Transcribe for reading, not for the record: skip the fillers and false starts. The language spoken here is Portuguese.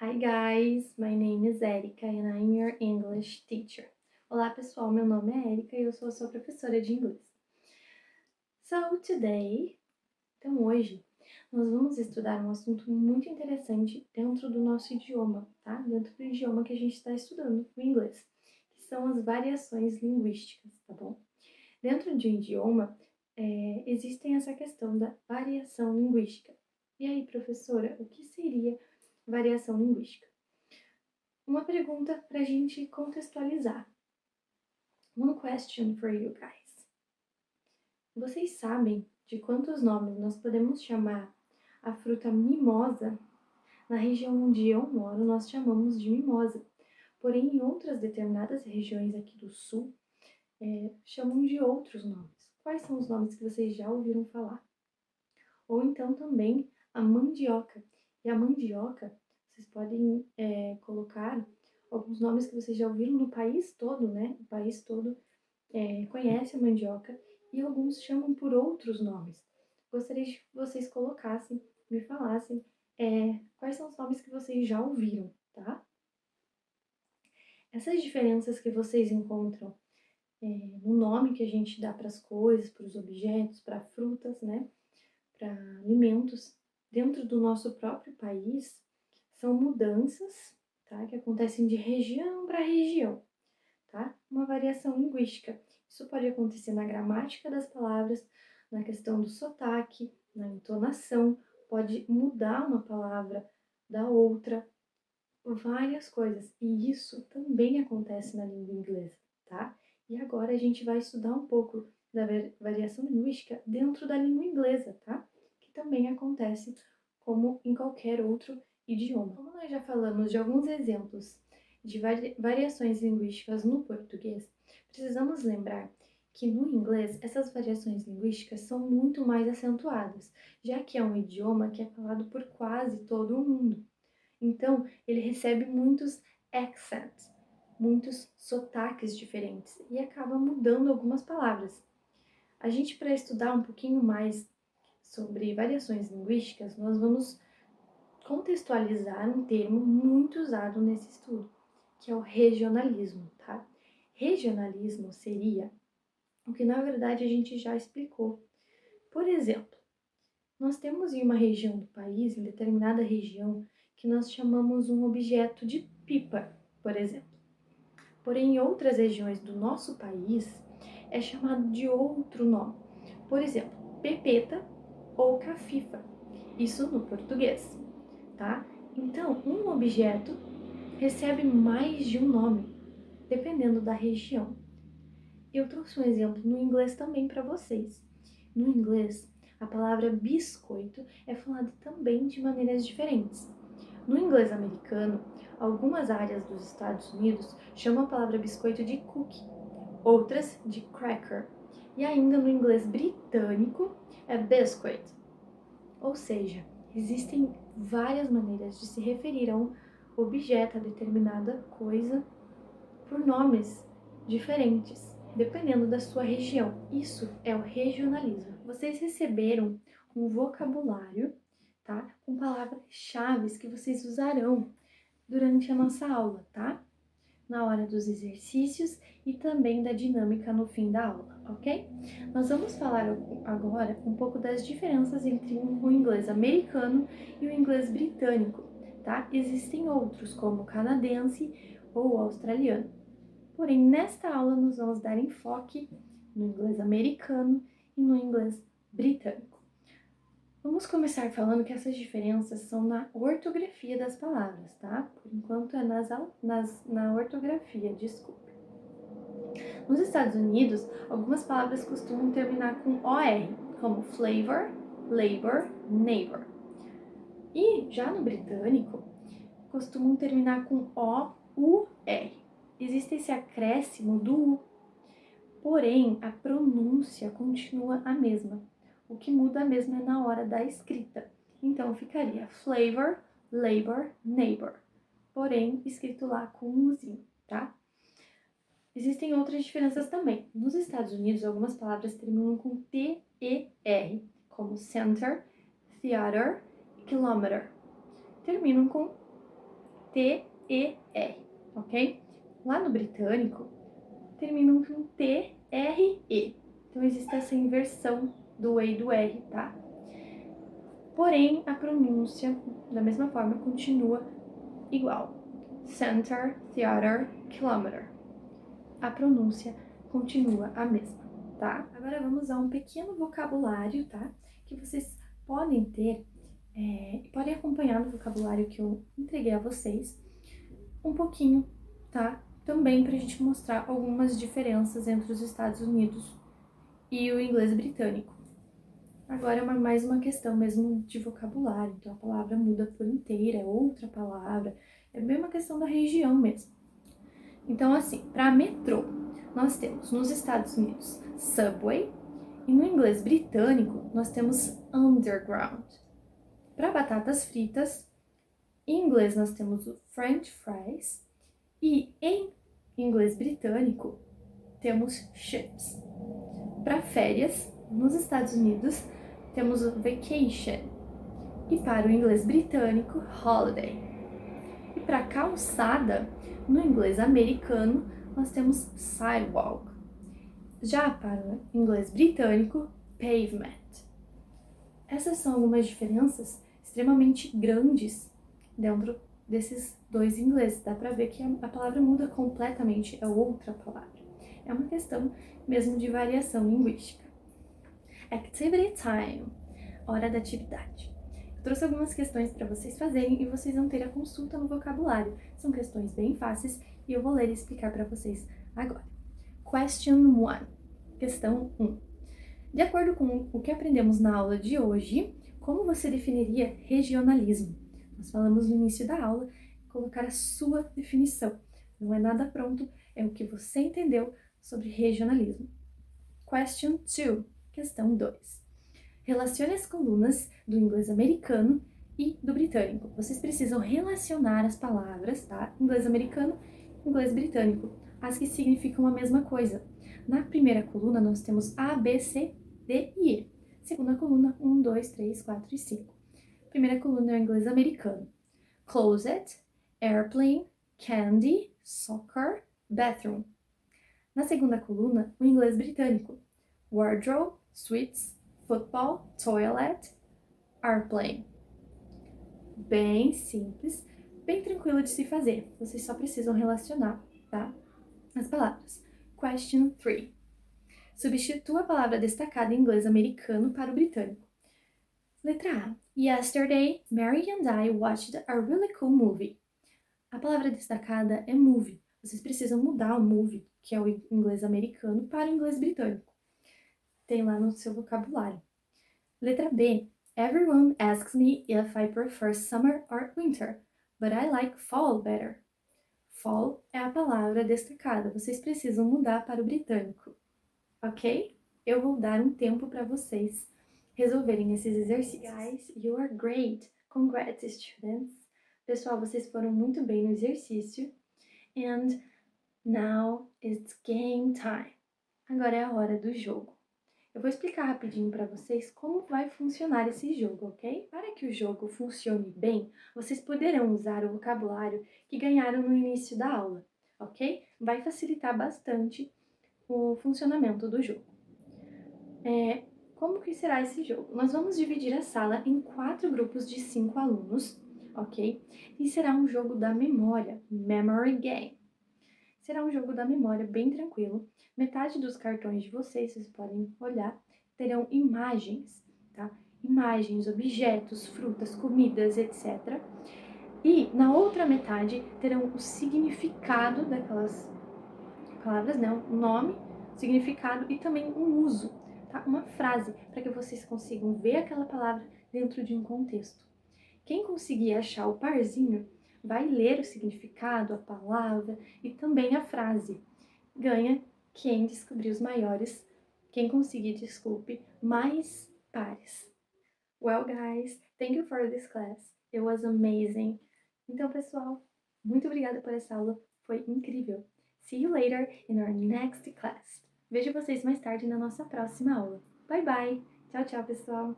Hi guys, my name is Erika and I'm your English teacher. Olá pessoal, meu nome é Erika e eu sou a sua professora de inglês. Então hoje, nós vamos estudar um assunto muito interessante dentro do nosso idioma, tá? Dentro do idioma que a gente está estudando, o inglês, que são as variações linguísticas, tá bom? Dentro de um idioma, existem essa questão da variação linguística. E aí, professora, o que seria variação linguística? Uma pergunta para a gente contextualizar. One question for you guys. Vocês sabem de quantos nomes nós podemos chamar a fruta mimosa? Na região onde eu moro, nós chamamos de mimosa. Porém, em outras determinadas regiões aqui do sul, chamam de outros nomes. Quais são os nomes que vocês já ouviram falar? Ou então também a mandioca. E a mandioca, vocês podem colocar alguns nomes que vocês já ouviram no país todo, né? O país todo conhece a mandioca e alguns chamam por outros nomes. Gostaria de que vocês colocassem, me falassem quais são os nomes que vocês já ouviram, tá? Essas diferenças que vocês encontram no nome que a gente dá para as coisas, para os objetos, para frutas, né? Para alimentos dentro do nosso próprio país, são mudanças, tá? Que acontecem de região para região, tá? Uma variação linguística. Isso pode acontecer na gramática das palavras, na questão do sotaque, na entonação, pode mudar uma palavra da outra, várias coisas. E isso também acontece na língua inglesa, tá? E agora a gente vai estudar um pouco da variação linguística dentro da língua inglesa, tá? Que também acontece como em qualquer outro idioma. Como nós já falamos de alguns exemplos de variações linguísticas no português, precisamos lembrar que no inglês essas variações linguísticas são muito mais acentuadas, já que é um idioma que é falado por quase todo o mundo. Então, ele recebe muitos accents, muitos sotaques diferentes e acaba mudando algumas palavras. A gente, para estudar um pouquinho mais sobre variações linguísticas, nós vamos contextualizar um termo muito usado nesse estudo, que é o regionalismo, tá? Regionalismo seria o que na verdade a gente já explicou. Por exemplo, nós temos em uma região do país, em determinada região, que nós chamamos um objeto de pipa, por exemplo. Porém, em outras regiões do nosso país, é chamado de outro nome. Por exemplo, pepeta ou cafifa. Isso no português, tá? Então, um objeto recebe mais de um nome, dependendo da região. Eu trouxe um exemplo no inglês também para vocês. No inglês, a palavra biscoito é falada também de maneiras diferentes. No inglês americano, algumas áreas dos Estados Unidos chamam a palavra biscoito de cookie, outras de cracker. E ainda no inglês britânico é biscuit. Ou seja, existem várias maneiras de se referir a um objeto, a determinada coisa, por nomes diferentes, dependendo da sua região. Isso é o regionalismo. Vocês receberam um vocabulário, tá? Com palavras-chave que vocês usarão durante a nossa aula, tá? Na hora dos exercícios e também da dinâmica no fim da aula, ok? Nós vamos falar agora um pouco das diferenças entre o inglês americano e o inglês britânico, tá? Existem outros, como o canadense ou o australiano. Porém, nesta aula nós vamos dar enfoque no inglês americano e no inglês britânico. Vamos começar falando que essas diferenças são na ortografia das palavras, tá? Por enquanto é na ortografia, desculpe. Nos Estados Unidos, algumas palavras costumam terminar com OR, como flavor, labor, neighbor. E já no britânico, costumam terminar com O-U-R. Existe esse acréscimo do U, porém a pronúncia continua a mesma. O que muda mesmo é na hora da escrita. Então ficaria flavor, labor, neighbor. Porém, escrito lá com um Uzinho, tá? Existem outras diferenças também. Nos Estados Unidos, algumas palavras terminam com T-E-R, como center, theater e kilometer. Terminam com T-E-R, ok? Lá no britânico, terminam com T-R-E. Então, existe essa inversão do E e do R, tá? Porém, a pronúncia, da mesma forma, continua igual. Center, theater, kilometer. A pronúncia continua a mesma, tá? Agora vamos a um pequeno vocabulário, tá? Que vocês podem ter, podem acompanhar no vocabulário que eu entreguei a vocês um pouquinho, tá? Também pra gente mostrar algumas diferenças entre os Estados Unidos e o inglês britânico. Agora é mais uma questão mesmo de vocabulário, então a palavra muda por inteira, é outra palavra, é bem uma questão da região mesmo. Então, assim, para metrô, nós temos nos Estados Unidos subway e no inglês britânico nós temos underground. Para batatas fritas, em inglês nós temos o French fries e em inglês britânico temos chips. Para férias, nos Estados Unidos temos o vacation e para o inglês britânico holiday. E para calçada, no inglês americano, nós temos sidewalk. Já para o inglês britânico, pavement. Essas são algumas diferenças extremamente grandes dentro desses dois ingleses. Dá para ver que a palavra muda completamente, é outra palavra. É uma questão mesmo de variação linguística. Activity time, hora da atividade. Eu trouxe algumas questões para vocês fazerem e vocês vão ter a consulta no vocabulário. São questões bem fáceis e eu vou ler e explicar para vocês agora. Question 1. Questão 1. De acordo com o que aprendemos na aula de hoje, como você definiria regionalismo? Nós falamos no início da aula, colocar a sua definição. Não é nada pronto, é o que você entendeu sobre regionalismo. Question 2. Questão 2. Relacione as colunas do inglês americano e do britânico. Vocês precisam relacionar as palavras, tá? Inglês americano e inglês britânico, as que significam a mesma coisa. Na primeira coluna, nós temos A, B, C, D e E. Segunda coluna, 1, 2, 3, 4 e 5. Primeira coluna é o inglês americano. Closet, airplane, candy, soccer, bathroom. Na segunda coluna, o inglês britânico. Wardrobe, sweets, football, toilet, airplane. Bem simples, bem tranquilo de se fazer. Vocês só precisam relacionar, tá? As palavras. Question 3. Substitua a palavra destacada em inglês americano para o britânico. Letra A. Yesterday, Mary and I watched a really cool movie. A palavra destacada é movie. Vocês precisam mudar o movie, que é o inglês americano, para o inglês britânico. Tem lá no seu vocabulário. Letra B. Everyone asks me if I prefer summer or winter, but I like fall better. Fall é a palavra destacada. Vocês precisam mudar para o britânico. Ok? Eu vou dar um tempo para vocês resolverem esses exercícios. Guys, you are great. Congrats, students. Pessoal, vocês foram muito bem no exercício. And now it's game time. Agora é a hora do jogo. Eu vou explicar rapidinho para vocês como vai funcionar esse jogo, ok? Para que o jogo funcione bem, vocês poderão usar o vocabulário que ganharam no início da aula, ok? Vai facilitar bastante o funcionamento do jogo. Como que será esse jogo? Nós vamos dividir a sala em 4 grupos de 5 alunos, ok? E será um jogo da memória, memory game. Será um jogo da memória bem tranquilo. Metade dos cartões de vocês podem olhar, terão imagens, tá? Imagens, objetos, frutas, comidas, etc. E na outra metade terão o significado daquelas palavras, né? O nome, significado e também um uso, tá? Uma frase, para que vocês consigam ver aquela palavra dentro de um contexto. Quem conseguir achar o parzinho vai ler o significado, a palavra e também a frase. Ganha quem descobrir os maiores, quem conseguir, mais pares. Well, guys, thank you for this class. It was amazing. Então, pessoal, muito obrigada por essa aula. Foi incrível. See you later in our next class. Vejo vocês mais tarde na nossa próxima aula. Bye, bye. Tchau, tchau, pessoal.